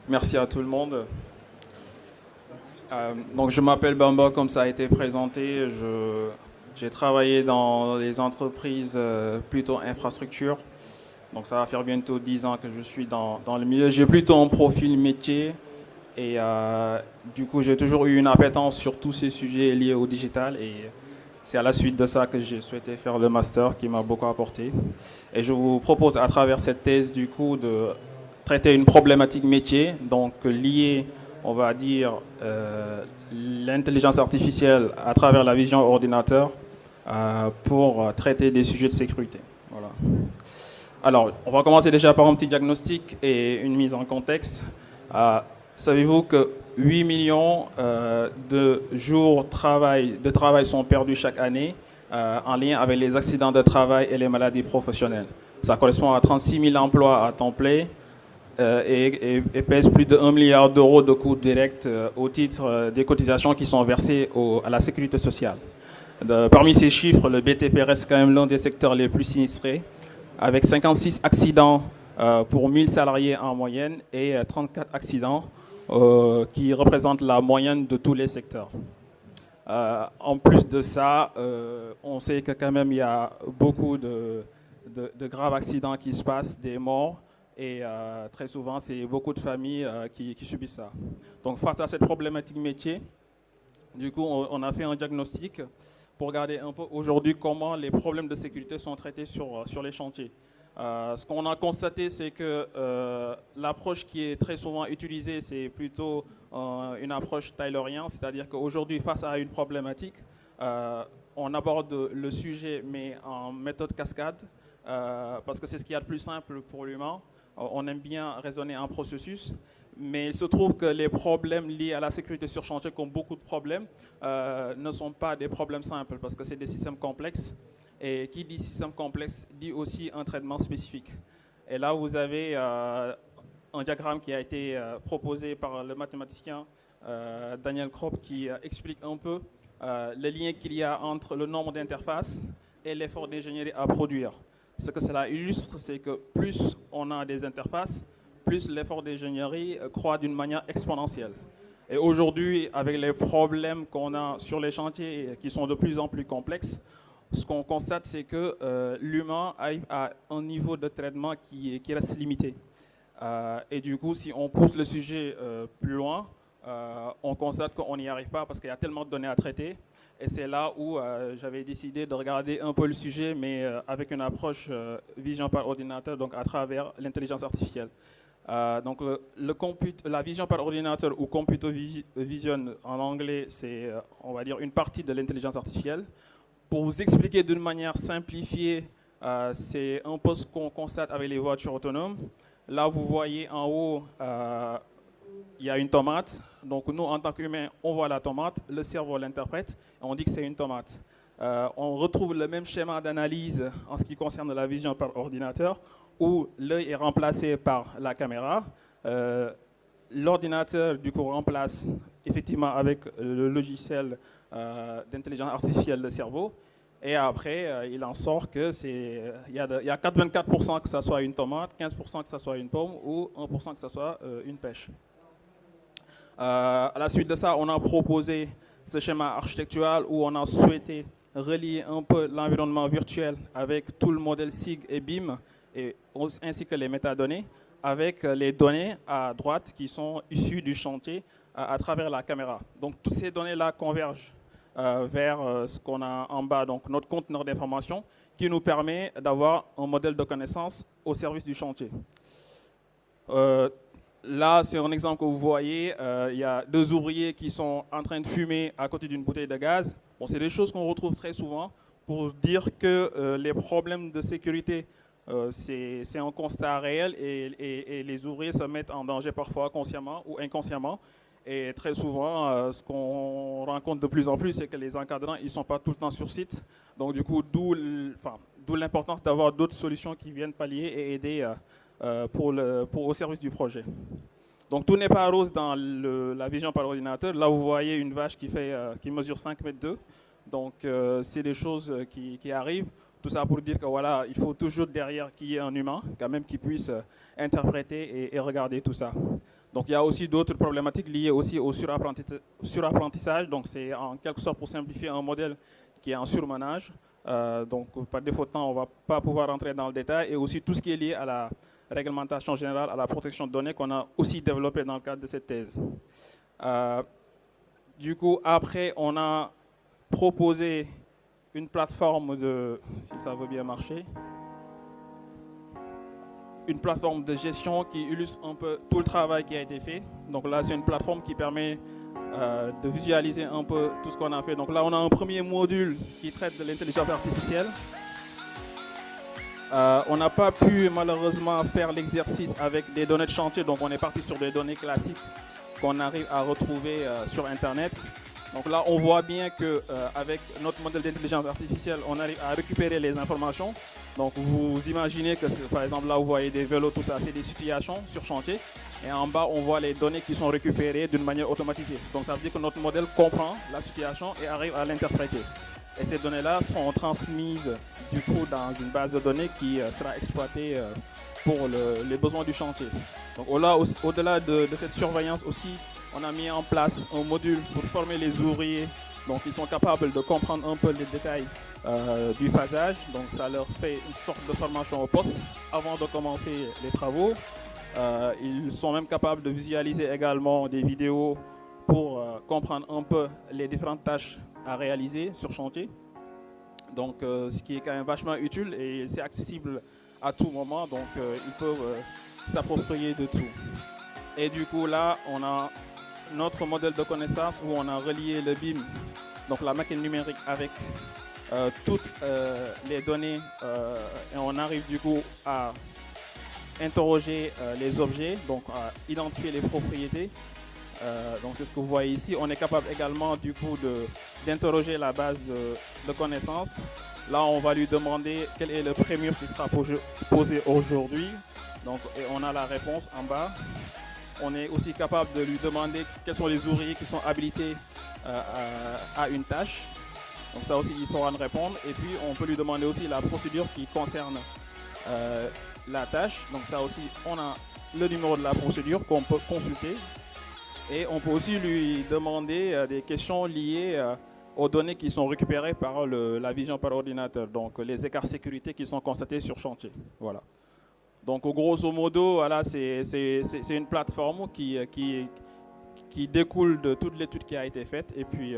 Merci à tout le monde. Donc je m'appelle Bamba, comme ça a été présenté. J'ai travaillé dans les entreprises plutôt infrastructure. Donc ça va faire bientôt 10 ans que je suis dans le milieu. J'ai plutôt un profil métier et du coup j'ai toujours eu une appétence sur tous ces sujets liés au digital et c'est à la suite de ça que j'ai souhaité faire le master qui m'a beaucoup apporté. Et je vous propose à travers cette thèse du coup de traiter une problématique métier, donc liée, on va dire, l'intelligence artificielle à travers la vision ordinateur pour traiter des sujets de sécurité. Voilà. Alors, on va commencer déjà par un petit diagnostic et une mise en contexte. Savez-vous que 8 millions de jours de travail sont perdus chaque année en lien avec les accidents de travail et les maladies professionnelles? Ça correspond à 36 000 emplois à temps plein et pèse plus de 1 milliard d'euros de coûts directs au titre des cotisations qui sont versées à la sécurité sociale. Parmi ces chiffres, le BTP reste quand même l'un des secteurs les plus sinistrés, avec 56 accidents pour 1000 salariés en moyenne et 34 accidents qui représentent la moyenne de tous les secteurs. En plus de ça, on sait que quand même il y a beaucoup de graves accidents qui se passent, des morts, et très souvent c'est beaucoup de familles qui subissent ça. Donc face à cette problématique métier, du coup on a fait un diagnostic pour regarder un peu aujourd'hui comment les problèmes de sécurité sont traités sur les chantiers. Ce qu'on a constaté, c'est que l'approche qui est très souvent utilisée, c'est plutôt une approche taylorienne, c'est-à-dire qu'aujourd'hui, face à une problématique, on aborde le sujet, mais en méthode cascade, parce que c'est ce qu'il y a de plus simple pour l'humain. On aime bien raisonner en processus, mais il se trouve que les problèmes liés à la sécurité sur chantier, comme beaucoup de problèmes, ne sont pas des problèmes simples, parce que c'est des systèmes complexes. Et qui dit système complexe dit aussi un traitement spécifique. Et là, vous avez un diagramme qui a été proposé par le mathématicien Daniel Kropp qui explique un peu le lien qu'il y a entre le nombre d'interfaces et l'effort d'ingénierie à produire. Ce que cela illustre, c'est que plus on a des interfaces, plus l'effort d'ingénierie croît d'une manière exponentielle. Et aujourd'hui, avec les problèmes qu'on a sur les chantiers qui sont de plus en plus complexes, ce qu'on constate, c'est que l'humain arrive à un niveau de traitement qui reste limité. Et du coup, si on pousse le sujet plus loin, on constate qu'on n'y arrive pas parce qu'il y a tellement de données à traiter. Et c'est là où j'avais décidé de regarder un peu le sujet, mais avec une approche vision par ordinateur, donc à travers l'intelligence artificielle. Donc la vision par ordinateur ou computer vision en anglais, c'est on va dire une partie de l'intelligence artificielle. Pour vous expliquer d'une manière simplifiée, c'est un peu ce qu'on constate avec les voitures autonomes. Là, vous voyez en haut, il y a une tomate. Donc nous, en tant qu'humains, on voit la tomate, le cerveau l'interprète, et on dit que c'est une tomate. On retrouve le même schéma d'analyse en ce qui concerne la vision par ordinateur, où l'œil est remplacé par la caméra. L'ordinateur, du coup, remplace effectivement avec le logiciel d'intelligence artificielle le cerveau. Et après, il en sort que il y a 24% que ça soit une tomate, 15% que ça soit une pomme ou 1% que ça soit une pêche. À la suite de ça, on a proposé ce schéma architectural où on a souhaité relier un peu l'environnement virtuel avec tout le modèle SIG et BIM ainsi que les métadonnées avec les données à droite qui sont issues du chantier à travers la caméra. Donc toutes ces données-là convergent vers ce qu'on a en bas, donc notre conteneur d'information, qui nous permet d'avoir un modèle de connaissance au service du chantier. Là, c'est un exemple que vous voyez, il y a deux ouvriers qui sont en train de fumer à côté d'une bouteille de gaz. Bon, c'est des choses qu'on retrouve très souvent pour dire que les problèmes de sécurité, c'est un constat réel et les ouvriers se mettent en danger parfois consciemment ou inconsciemment. Et très souvent, ce qu'on rencontre de plus en plus, c'est que les encadrants, ils ne sont pas tout le temps sur site. Donc du coup, d'où l'importance d'avoir d'autres solutions qui viennent pallier et aider au service du projet. Donc tout n'est pas rose dans la vision par ordinateur. Là, vous voyez une vache qui mesure 5,2 m. Donc c'est des choses qui arrivent. Tout ça pour dire que voilà, il faut toujours derrière qu'il y ait un humain, quand même, qui puisse interpréter et regarder tout ça. Donc il y a aussi d'autres problématiques liées aussi au surapprentissage. Donc c'est en quelque sorte pour simplifier un modèle qui est en surmenage. Donc par défaut de temps, on ne va pas pouvoir rentrer dans le détail. Et aussi tout ce qui est lié à la réglementation générale, à la protection de données qu'on a aussi développé dans le cadre de cette thèse. Du coup, après, on a proposé une plateforme de, si ça veut bien marcher, une plateforme de gestion qui illustre un peu tout le travail qui a été fait. Donc là, c'est une plateforme qui permet de visualiser un peu tout ce qu'on a fait. Donc là, on a un premier module qui traite de l'intelligence artificielle. On n'a pas pu malheureusement faire l'exercice avec des données de chantier, donc on est parti sur des données classiques qu'on arrive à retrouver sur Internet. Donc là, on voit bien qu'avec notre modèle d'intelligence artificielle, on arrive à récupérer les informations. Donc vous imaginez que, par exemple, là vous voyez des vélos, tout ça, c'est des situations sur chantier. Et en bas, on voit les données qui sont récupérées d'une manière automatisée. Donc ça veut dire que notre modèle comprend la situation et arrive à l'interpréter. Et ces données-là sont transmises du coup dans une base de données qui sera exploitée pour les besoins du chantier. Donc au-delà de cette surveillance aussi, on a mis en place un module pour former les ouvriers. Donc ils sont capables de comprendre un peu les détails du phasage. Donc ça leur fait une sorte de formation au poste avant de commencer les travaux. Ils sont même capables de visualiser également des vidéos pour comprendre un peu les différentes tâches à réaliser sur chantier. Donc ce qui est quand même vachement utile et c'est accessible à tout moment. Donc ils peuvent s'approprier de tout. Et du coup là, on a notre modèle de connaissance où on a relié le BIM, donc la maquette numérique, avec toutes les données et on arrive du coup à interroger les objets, donc à identifier les propriétés. Donc c'est ce que vous voyez ici. On est capable également du coup d'interroger la base de connaissances. Là, on va lui demander quel est le prémur qui sera posé aujourd'hui. Donc et on a la réponse en bas. On est aussi capable de lui demander quels sont les ouvriers qui sont habilités à une tâche. Donc ça aussi, il saura nous répondre. Et puis, on peut lui demander aussi la procédure qui concerne la tâche. Donc ça aussi, on a le numéro de la procédure qu'on peut consulter. Et on peut aussi lui demander des questions liées aux données qui sont récupérées par la vision par ordinateur. Donc les écarts de sécurité qui sont constatés sur chantier. Voilà. Donc, grosso modo, voilà, c'est une plateforme qui découle de toute l'étude qui a été faite et puis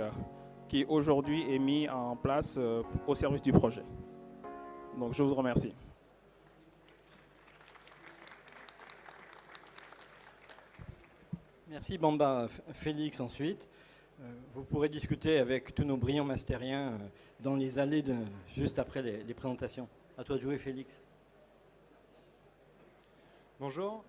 qui aujourd'hui est mise en place au service du projet. Donc, je vous remercie. Merci Bamba. Félix ensuite. Vous pourrez discuter avec tous nos brillants mastériens dans les allées juste après les présentations. À toi de jouer, Félix. Bonjour,